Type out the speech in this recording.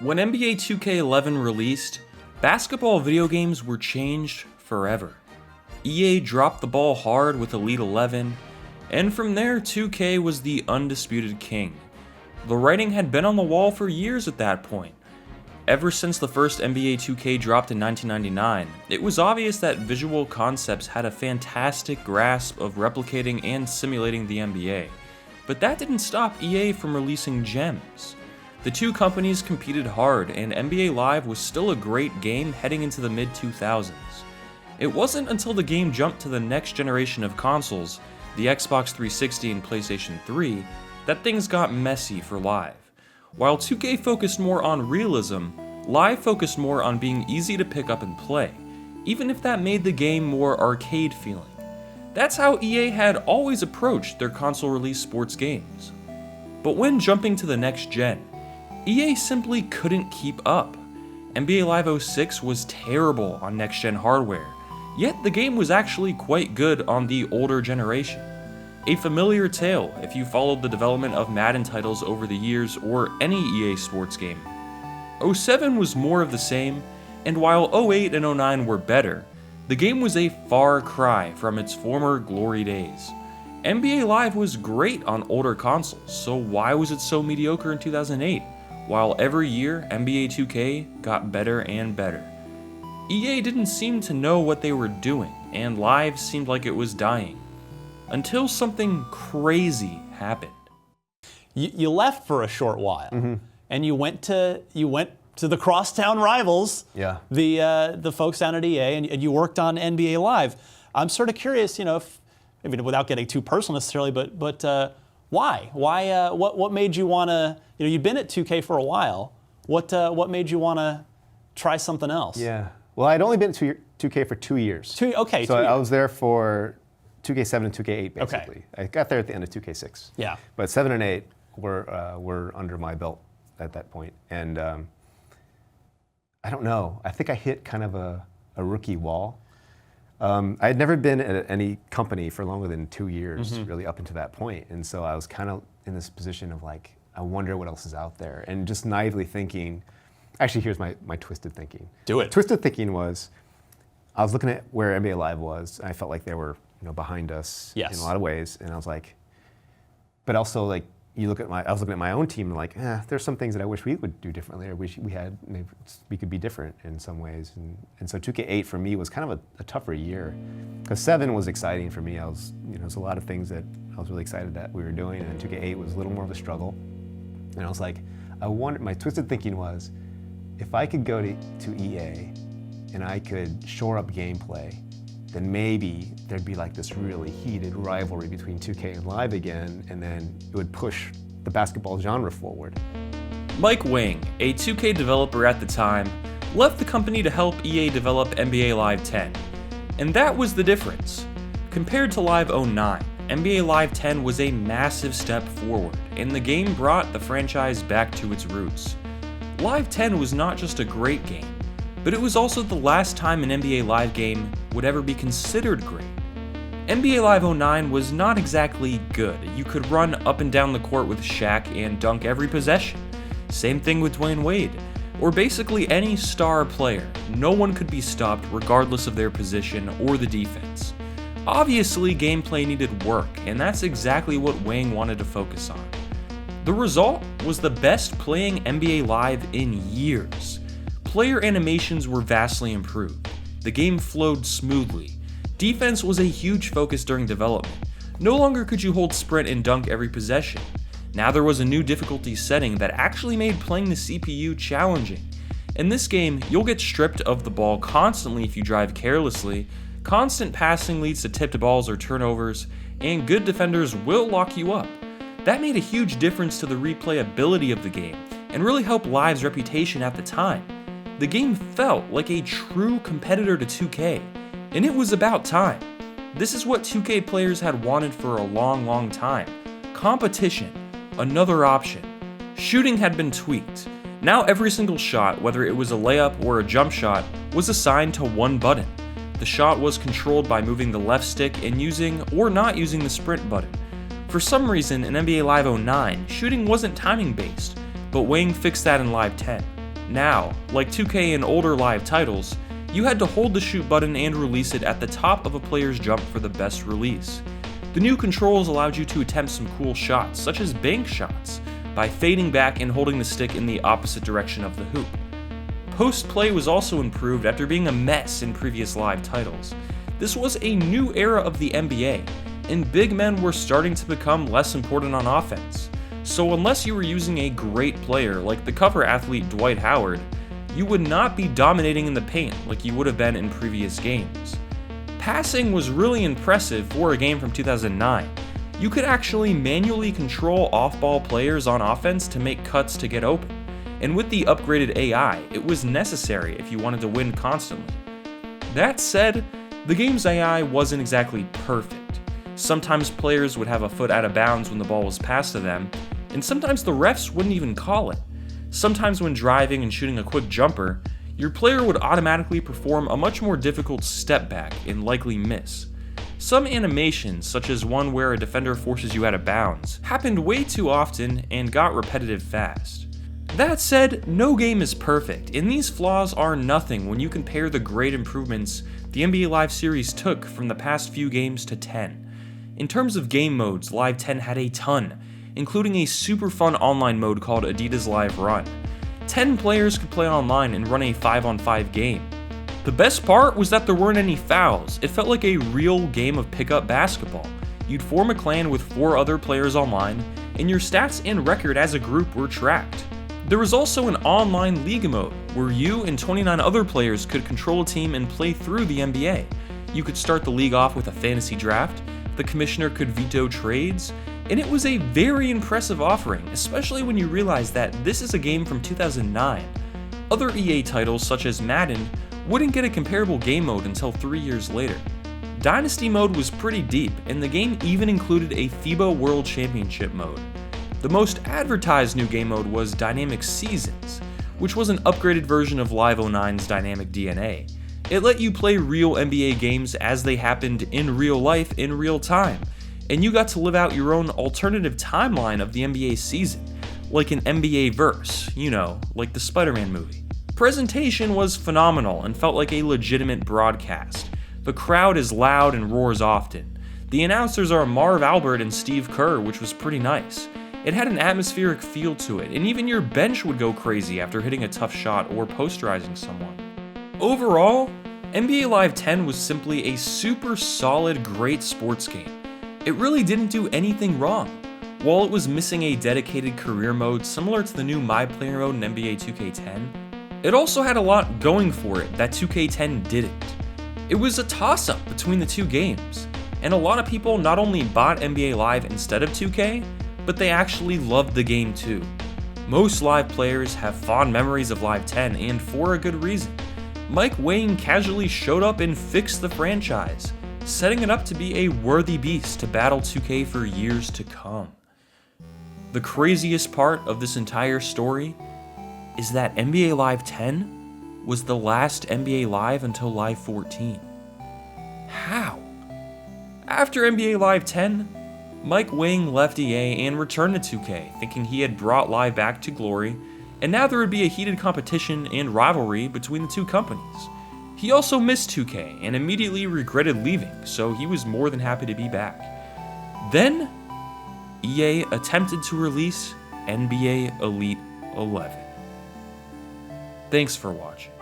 When NBA 2K11 released, basketball video games were changed forever. EA dropped the ball hard with Elite 11, and from there 2K was the undisputed king. The writing had been on the wall for years at that point. Ever since the first NBA 2K dropped in 1999, it was obvious that Visual Concepts had a fantastic grasp of replicating and simulating the NBA, but that didn't stop EA from releasing gems. The two companies competed hard, and NBA Live was still a great game heading into the mid-2000s. It wasn't until the game jumped to the next generation of consoles, the Xbox 360 and PlayStation 3, that things got messy for Live. While 2K focused more on realism, Live focused more on being easy to pick up and play, even if that made the game more arcade feeling. That's how EA had always approached their console release sports games. But when jumping to the next gen, EA simply couldn't keep up. NBA Live 06 was terrible on next-gen hardware, yet the game was actually quite good on the older generation. A familiar tale if you followed the development of Madden titles over the years or any EA sports game. 07 was more of the same, and while 08 and 09 were better, the game was a far cry from its former glory days. NBA Live was great on older consoles, so why was it so mediocre in 2008? While every year, NBA 2K got better and better. EA didn't seem to know what they were doing, and Live seemed like it was dying. Until something crazy happened. You left for a short while, and you went to the crosstown rivals, the folks down at EA, and you worked on NBA Live. I'm sort of curious, if, without getting too personal necessarily, but why? What made you want to? You've been at 2K for a while. What made you want to try something else? Yeah. Well, I'd only been at 2K for 2 years. So I was there for 2K7 and 2K8 basically. Okay. I got there at the end of 2K6. Yeah. But 7 and 8 were under my belt at that point, and I don't know. I think I hit kind of a rookie wall. I had never been at any company for longer than 2 years, really up until that point, and so I was kind of in this position of like, I wonder what else is out there, and just naively thinking. Actually, here's my twisted thinking. Do it. Twisted thinking was, I was looking at where NBA Live was, and I felt like they were behind us in a lot of ways, and I was like, but also like I was looking at my own team and like, there's some things that I wish we would do differently, or wish we could be different in some ways, and so 2K8 for me was kind of a tougher year, because 7 was exciting for me. I was, there's a lot of things that I was really excited that we were doing, and then 2K8 was a little more of a struggle, and I was like, my twisted thinking was, if I could go to EA and I could shore up gameplay, then maybe there'd be like this really heated rivalry between 2K and Live again, and then it would push the basketball genre forward. Mike Wang, a 2K developer at the time, left the company to help EA develop NBA Live 10. And that was the difference. Compared to Live 09, NBA Live 10 was a massive step forward, and the game brought the franchise back to its roots. Live 10 was not just a great game, but it was also the last time an NBA Live game would ever be considered great. NBA Live 09 was not exactly good. You could run up and down the court with Shaq and dunk every possession. Same thing with Dwayne Wade, or basically any star player. No one could be stopped regardless of their position or the defense. Obviously, gameplay needed work, and that's exactly what Wang wanted to focus on. The result was the best playing NBA Live in years. Player animations were vastly improved. The game flowed smoothly. Defense was a huge focus during development. No longer could you hold sprint and dunk every possession. Now there was a new difficulty setting that actually made playing the CPU challenging. In this game, you'll get stripped of the ball constantly if you drive carelessly. Constant passing leads to tipped balls or turnovers, and good defenders will lock you up. That made a huge difference to the replayability of the game, and really helped Live's reputation at the time. The game felt like a true competitor to 2K, and it was about time. This is what 2K players had wanted for a long time. Competition, another option. Shooting had been tweaked. Now every single shot, whether it was a layup or a jump shot, was assigned to one button. The shot was controlled by moving the left stick and using or not using the sprint button. For some reason, in NBA Live 09, shooting wasn't timing based, but Wang fixed that in Live 10. Now, like 2K and older live titles, you had to hold the shoot button and release it at the top of a player's jump for the best release. The new controls allowed you to attempt some cool shots, such as bank shots, by fading back and holding the stick in the opposite direction of the hoop. Post-play was also improved after being a mess in previous live titles. This was a new era of the NBA, and big men were starting to become less important on offense. So unless you were using a great player like the cover athlete Dwight Howard, you would not be dominating in the paint like you would have been in previous games. Passing was really impressive for a game from 2009. You could actually manually control off-ball players on offense to make cuts to get open. And with the upgraded AI, it was necessary if you wanted to win constantly. That said, the game's AI wasn't exactly perfect. Sometimes players would have a foot out of bounds when the ball was passed to them, and sometimes the refs wouldn't even call it. Sometimes when driving and shooting a quick jumper, your player would automatically perform a much more difficult step back and likely miss. Some animations, such as one where a defender forces you out of bounds, happened way too often and got repetitive fast. That said, no game is perfect, and these flaws are nothing when you compare the great improvements the NBA Live series took from the past few games to 10. In terms of game modes, Live 10 had a ton, including a super fun online mode called Adidas Live Run. 10 players could play online and run a 5-on-5 game. The best part was that there weren't any fouls. It felt like a real game of pickup basketball. You'd form a clan with 4 other players online, and your stats and record as a group were tracked. There was also an online league mode, where you and 29 other players could control a team and play through the NBA. You could start the league off with a fantasy draft, the commissioner could veto trades, and it was a very impressive offering, especially when you realize that this is a game from 2009. Other EA titles such as Madden wouldn't get a comparable game mode until 3 years later. Dynasty Mode was pretty deep, and the game even included a FIBA World Championship mode. The most advertised new game mode was Dynamic Seasons, which was an upgraded version of Live 09's Dynamic DNA. It let you play real NBA games as they happened in real life in real time, and you got to live out your own alternative timeline of the NBA season, like an NBA verse, like the Spider-Man movie. Presentation was phenomenal and felt like a legitimate broadcast. The crowd is loud and roars often. The announcers are Marv Albert and Steve Kerr, which was pretty nice. It had an atmospheric feel to it, and even your bench would go crazy after hitting a tough shot or posterizing someone. Overall, NBA Live 10 was simply a super solid, great sports game. It really didn't do anything wrong. While it was missing a dedicated career mode similar to the new My Player mode in NBA 2K10, it also had a lot going for it that 2K10 didn't. It was a toss-up between the two games, and a lot of people not only bought NBA Live instead of 2K, but they actually loved the game too. Most Live players have fond memories of Live 10, and for a good reason. Mike Wang casually showed up and fixed the franchise, setting it up to be a worthy beast to battle 2K for years to come. The craziest part of this entire story is that NBA Live 10 was the last NBA Live until Live 14. How? After NBA Live 10, Mike Wang left EA and returned to 2K, thinking he had brought Live back to glory, and now there would be a heated competition and rivalry between the two companies. He also missed 2K and immediately regretted leaving, so he was more than happy to be back. Then, EA attempted to release NBA Elite 11. Thanks for watching.